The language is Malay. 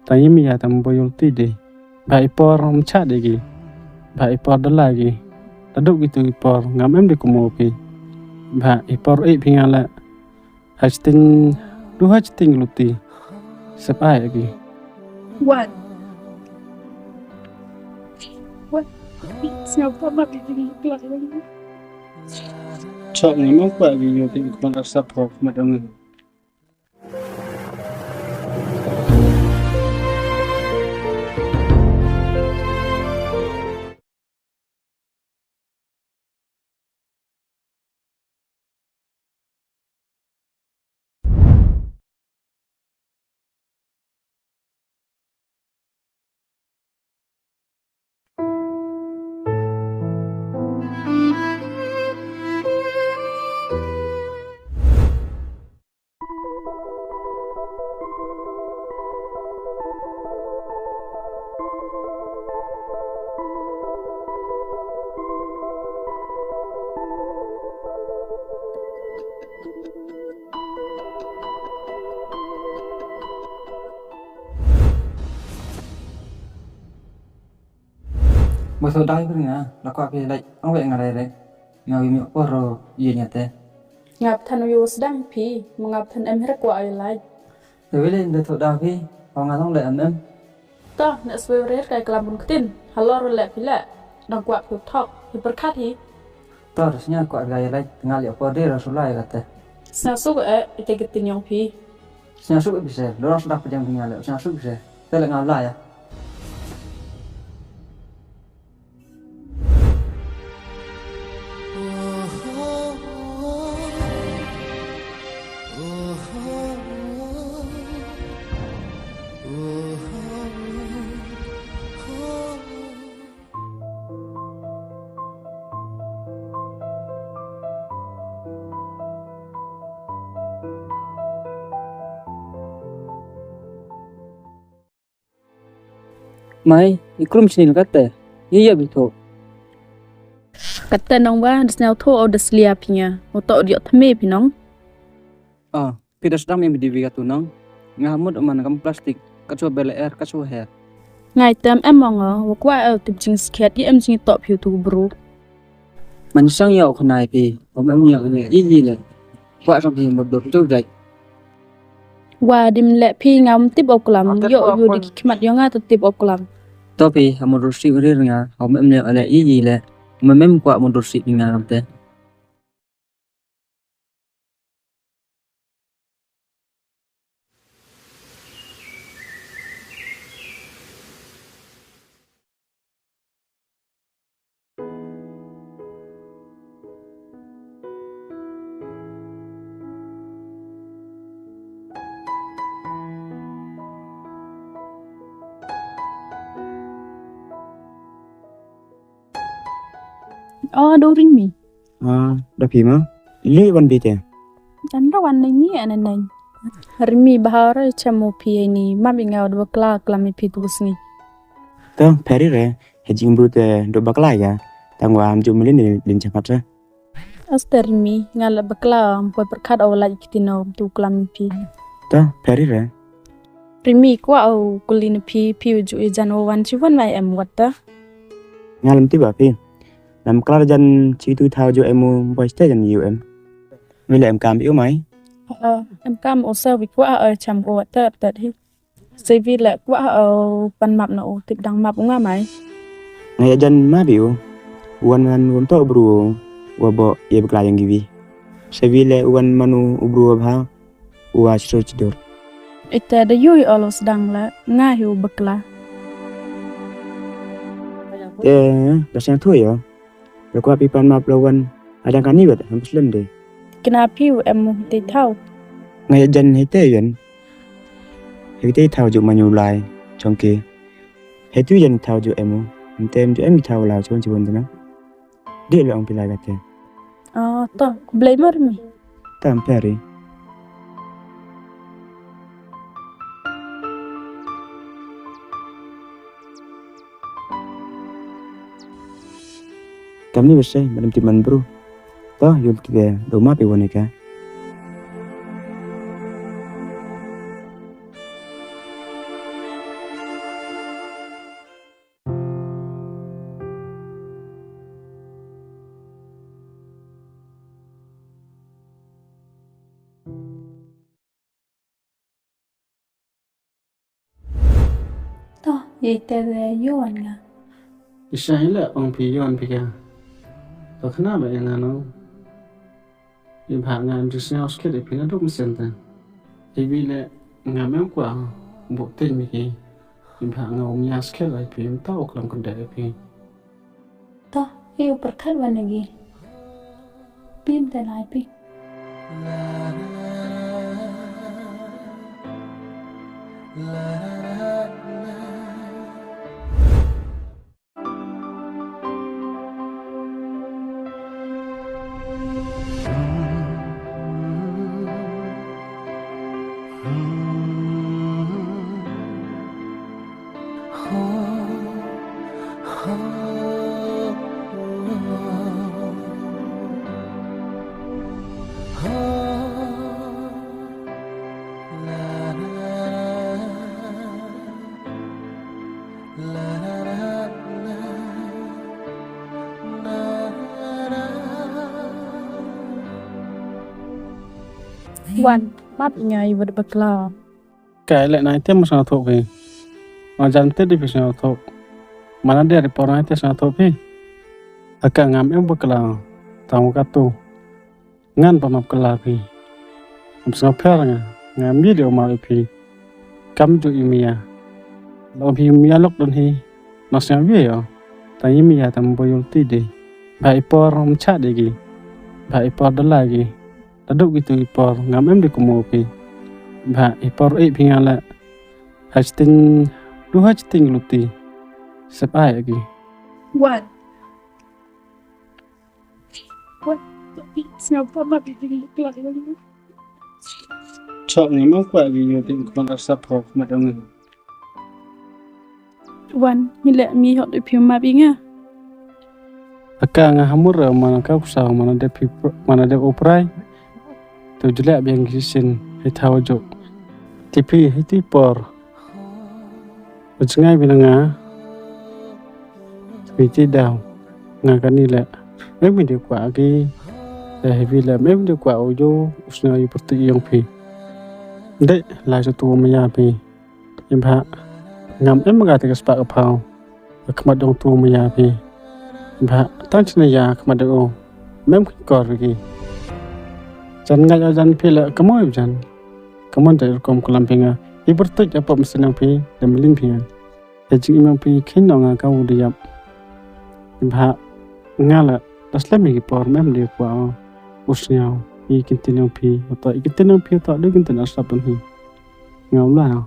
Tanya mi ya tam boyol tide. Ba ipor mcha degi. Ba ipor lagi. Taduk gitu ipor ngam de kumopi. Ba ipor pingala. Hasting dua hasting luti. Sepai lagi. What? Siapa mati di belakang? Chọn ngày mốc bởi vì nhiều thì còn đặt sập hộp mà đồng Bữa sau đây cái nhà là qua cái lại ông vậy ngày đấy ngồi miệng qua rồi gì nhỉ thế Ngap than yo sedang pi, mengap than em hera kwa ai lai. rồi lên để thổi đào khi còn ngài không lại em Ta nak sewe kai kelabun ketin, halor le pila, dang kwa pi thok, pi berkat hi. ta harusnya qua gaya lại tinggal ya qua dia rasul lah kata Snasuk ite ketin yang pi. senasuk bisa dorang sudah pejam tinggal ya senasuk bisa kita lagi ngalah ya Mai, ikrum sini kata, iya betul. Kata nong ba desnau tho o deslia pinya, otok dia thame pinong. Kita sedang yang berdiri kat tunang, ngamut mana kamu plastik, kacau bela air, kacau hair. Ngai tam em monga, wakwa tip jing sket di em jing tok piu tu bro. Mình sang yêu con này thì ông em nhiều này ít gì là qua trong thì một đột trôi dậy. Wa dim le pi ngam tip oklam, yo di kimat yo nga tip oklam. Tapi một đột xị với nga, ông em nhiều là ít gì là mình em qua một đột xị nga làm thế. Do ring mi. Dah pima. Ini ban bete. Dan rawan ni anan. Rimi bahara chamo pi ni mami ngau do kla klami pi tu sni. Ta peri re. Hejing brute do bakla ya. Tangwa am jumlin din chakatra. Astermi ngala bakla poi perkat awala kitino tu klami pi. Ta peri re. Rimi kwa au kulin pi ju jano wan chiwan mai em watta. Ngalam tiba pi. Làm klar jan chi tu thao jo em voice te jan yu em. Vì là em cảm yếu mấy? Em cam ở sơ vì quá ở chăm của tớ tớ hi. Xây vì là quá ở văn map nọ tịp đăng map cũng mấy. Ngày jan ma biểu. Wan to bru wa bo ye bekla yang givi. Xây vì là wan manu ubru ba wa search door. Ita da yui olos dang la nga hiu bekla. Dah sang thôi ya. Rồi qua pipan map lawan ada kan ni bet hampir lem deh. Kenapa piu em ti thau? Ngày jan hete yun. Hete thao jo manu lai trong kia. Hetu jan thao jo em. Tem jo em thao lao chon chibun tu. Dia le ong pilai kata. To khuble mi. Tam peri. Kami besar, madam timan bro. Toh yul tiga rumah pe waneka. Yei tere yuan nga. Isahila ong piyon pika. To kenapa yang anu? Ibha ngam jisnya oskit ipina duk mesenta. Ibile ngam kwa bukti miki. Ibha ngam nyaskit lai pi tau kelam kendai pi. To, iu perkat wan lagi. Pim te lai pi. Wan, map nyai berbekla. Cái lại này thêm một sản thuộc về. Mà dàn tết đi về sản thuộc. Mà nó để report này tết sản thuộc về. Aka ngam em bekla. Tamu katu. Ngan pamap kela về. Sampai per nga. Ngam video mau về. Kam ju imia. Lo bi imia lok don hi. Nasnya video. Ta imia tam boyol tide. Ba ipor mcha degi. Ba ipor lagi. Taduk gitu ipor ngam em di kumopi. Ba ipor pingala. Hasting du hasting luti. SAP YEI lagi. Wan. Wan, siapa map ini bekla lagi. Chọn ni mau kwa gi yo ting kon asap ho madang. Wan, mila mi hot di pium map inga. Aka nga hamur mana ka usaha mana de oprai. Tu jelek biang gisin hitaw jo. Tipi hiti por. Ujngai binanga. Viti daw. Nga kanila. Mấy mình điều quả cái vì là mấy mình điều quả ở vô usna yu perti yang pi. Dek lai satu maya pi. Imha ngam em magati kas pa kapau. Akmat dong tu maya pi. Imha tang chna ya akmat do. Mem kor gi. Jan ngai jan pi la kamoy jan. Kamon dai kom kulampinga. I perti apa mesin yang pi dan melin pi. Ejing imam pi kin nga kau diap. Imha ngala tasla mi por mem dia kwa usnyao i kintinang pi atau i kintinang pi atau dia kintinang asap hi ngau la